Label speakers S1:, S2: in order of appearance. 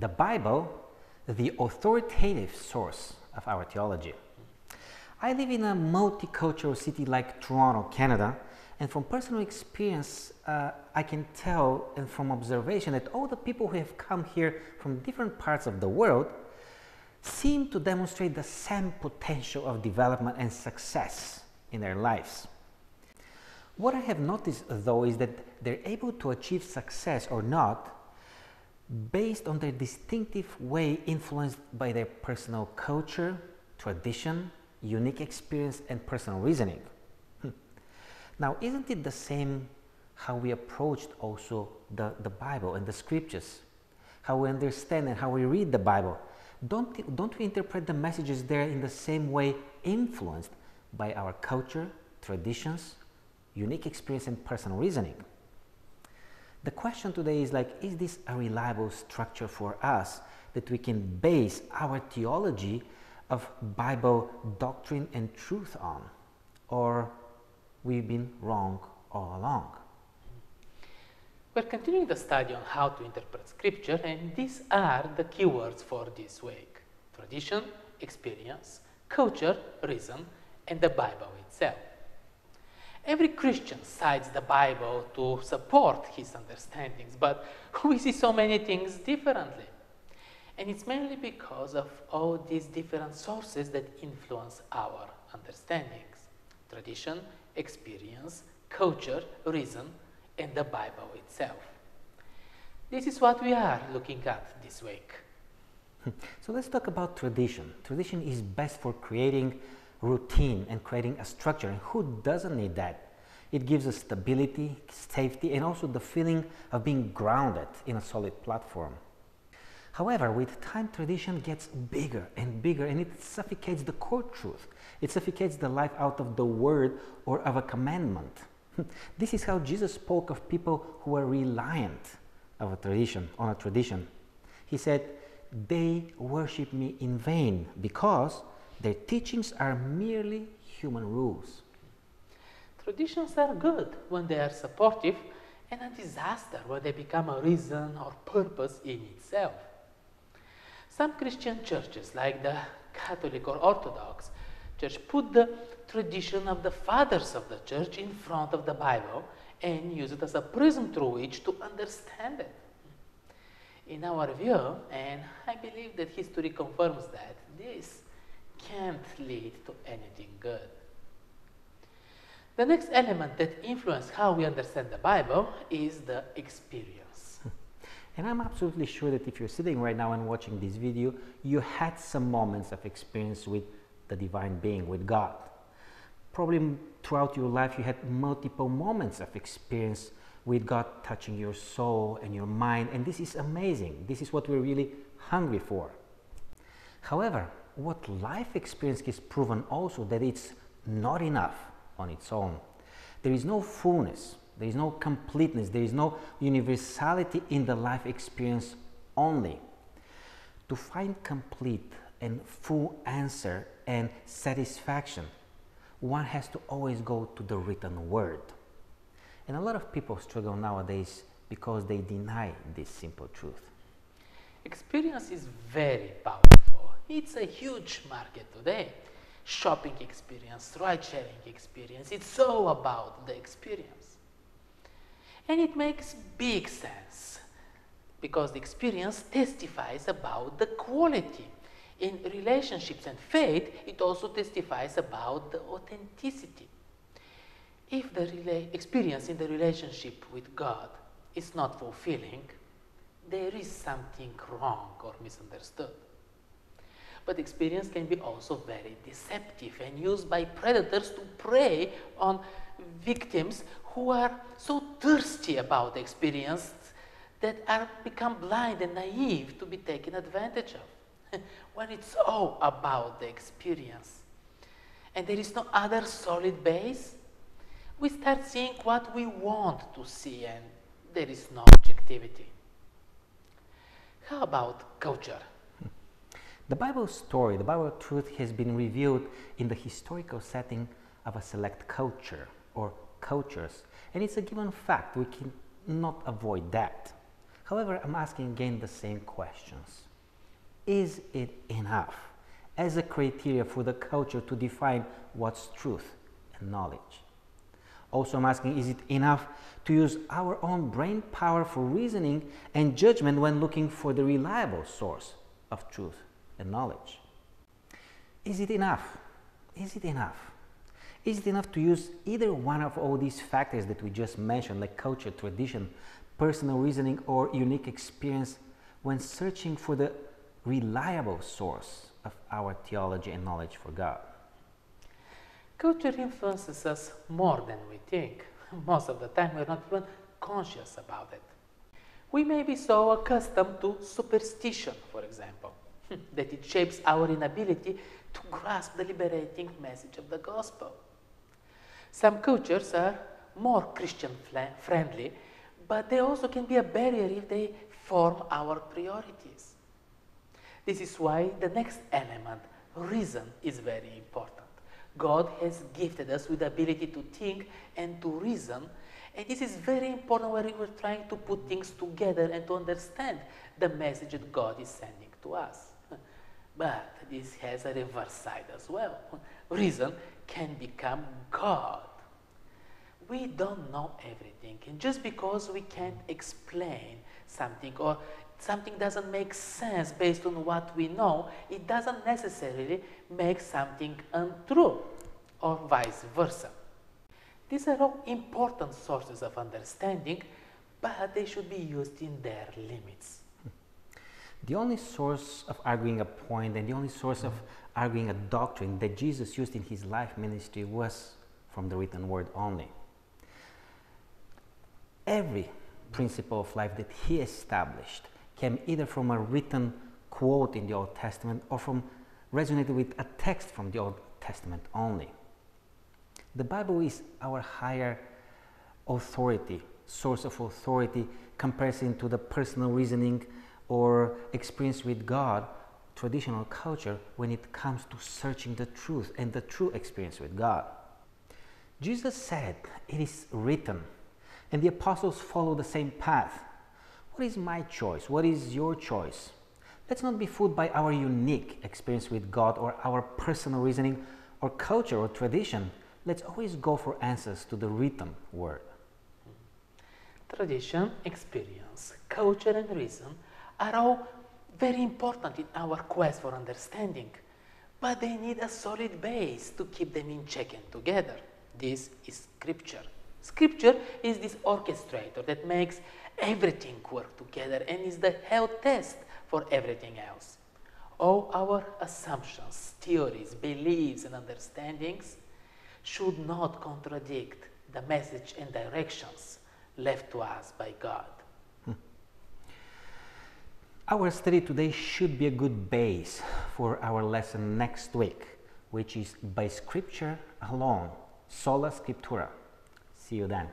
S1: the Bible, the authoritative source of our theology. I live in a multicultural city like Toronto, Canada, and from personal experience, I can tell, and from observation, that all the people who have come here from different parts of the world seem to demonstrate the same potential of development and success in their lives. What I have noticed, though, is that they're able to achieve success or not based on their distinctive way, influenced by their personal culture, tradition, unique experience, and personal reasoning. Now, isn't it the same how we approached also the Bible and the scriptures? How we understand and how we read the Bible? Don't we interpret the messages there in the same way, influenced by our culture, traditions, unique experience, and personal reasoning? The question today is like, is this a reliable structure for us that we can base our theology of Bible doctrine and truth on? Or we've been wrong all along?
S2: We're continuing the study on how to interpret Scripture, and these are the keywords for this week: tradition, experience, culture, reason, and the Bible itself. Every Christian cites the Bible to support his understandings, but we see so many things differently. And it's mainly because of all these different sources that influence our understandings: tradition, experience, culture, reason, and the Bible itself. This is what we are looking at this week.
S1: So let's talk about tradition. Tradition is best for creating routine and creating a structure, and who doesn't need that? It gives us stability, safety, and also the feeling of being grounded in a solid platform. However, with time, tradition gets bigger, and it suffocates the core truth. It suffocates the life out of the word or of a commandment. This is how Jesus spoke of people who were reliant on a tradition. He said, "They worship me in vain because their teachings are merely human rules."
S2: Traditions are good when they are supportive, and a disaster when they become a reason or purpose in itself. Some Christian churches, like the Catholic or Orthodox Church, put the tradition of the fathers of the church in front of the Bible and use it as a prism through which to understand it. In our view, and I believe that history confirms that, this can't lead to anything good. The next element that influences how we understand the Bible is the experience.
S1: And I'm absolutely sure that if you're sitting right now and watching this video, you had some moments of experience with the divine being, with God. Probably throughout your life you had multiple moments of experience with God touching your soul and your mind, and this is amazing. This is what we're really hungry for. However, what life experience has proven also that it's not enough on its own. There is no fullness, there is no completeness, there is no universality in the life experience only. To find complete and full answer and satisfaction, one has to always go to the written word. And a lot of people struggle nowadays because they deny this simple truth.
S2: Experience is very powerful. It's a huge market today. Shopping experience, ride-sharing experience, it's all about the experience. And it makes big sense because the experience testifies about the quality. In relationships and faith, it also testifies about the authenticity. If the experience in the relationship with God is not fulfilling, there is something wrong or misunderstood. But experience can be also very deceptive and used by predators to prey on victims who are so thirsty about the experience that are become blind and naive to be taken advantage of. When it's all about the experience and there is no other solid base, we start seeing what we want to see and there is no objectivity. How about culture?
S1: The Bible story, the Bible truth has been revealed in the historical setting of a select culture or cultures, and it's a given fact. We cannot avoid that. However, I'm asking again the same questions. Is it enough as a criteria for the culture to define what's truth and knowledge? Also, I'm asking, is it enough to use our own brain power for reasoning and judgment when looking for the reliable source of truth and knowledge? Is it enough? Is it enough? Is it enough to use either one of all these factors that we just mentioned, like culture, tradition, personal reasoning, or unique experience, when searching for the reliable source of our theology and knowledge for God?
S2: Culture influences us more than we think. Most of the time we're not even conscious about it. We may be so accustomed to superstition, for example, that it shapes our inability to grasp the liberating message of the gospel. Some cultures are more Christian-friendly, but they also can be a barrier if they form our priorities. This is why the next element, reason, is very important. God has gifted us with the ability to think and to reason, and this is very important when we're trying to put things together and to understand the message that God is sending to us. But this has a reverse side as well. Reason can become God. We don't know everything, and just because we can't explain something or something doesn't make sense based on what we know, it doesn't necessarily make something untrue, or vice versa. These are all important sources of understanding, but they should be used in their limits.
S1: The only source of arguing a point and the only source of arguing a doctrine that Jesus used in his life ministry was from the written word only. Every principle of life that he established came either from a written quote in the Old Testament or from resonated with a text from the Old Testament only. The Bible is our higher authority, source of authority, comparison to the personal reasoning or experience with God, traditional culture, when it comes to searching the truth and the true experience with God. Jesus said, "It is written," and the apostles follow the same path. What is my choice? What is your choice? Let's not be fooled by our unique experience with God or our personal reasoning or culture or tradition. Let's always go for answers to the written word.
S2: Tradition, experience, culture, and reason are all very important in our quest for understanding, but they need a solid base to keep them in check and together. This is Scripture. Scripture is this orchestrator that makes everything work together and is the health test for everything else. All our assumptions, theories, beliefs, and understandings should not contradict the message and directions left to us by God.
S1: Our study today should be a good base for our lesson next week, which is by Scripture alone, sola scriptura. See you then.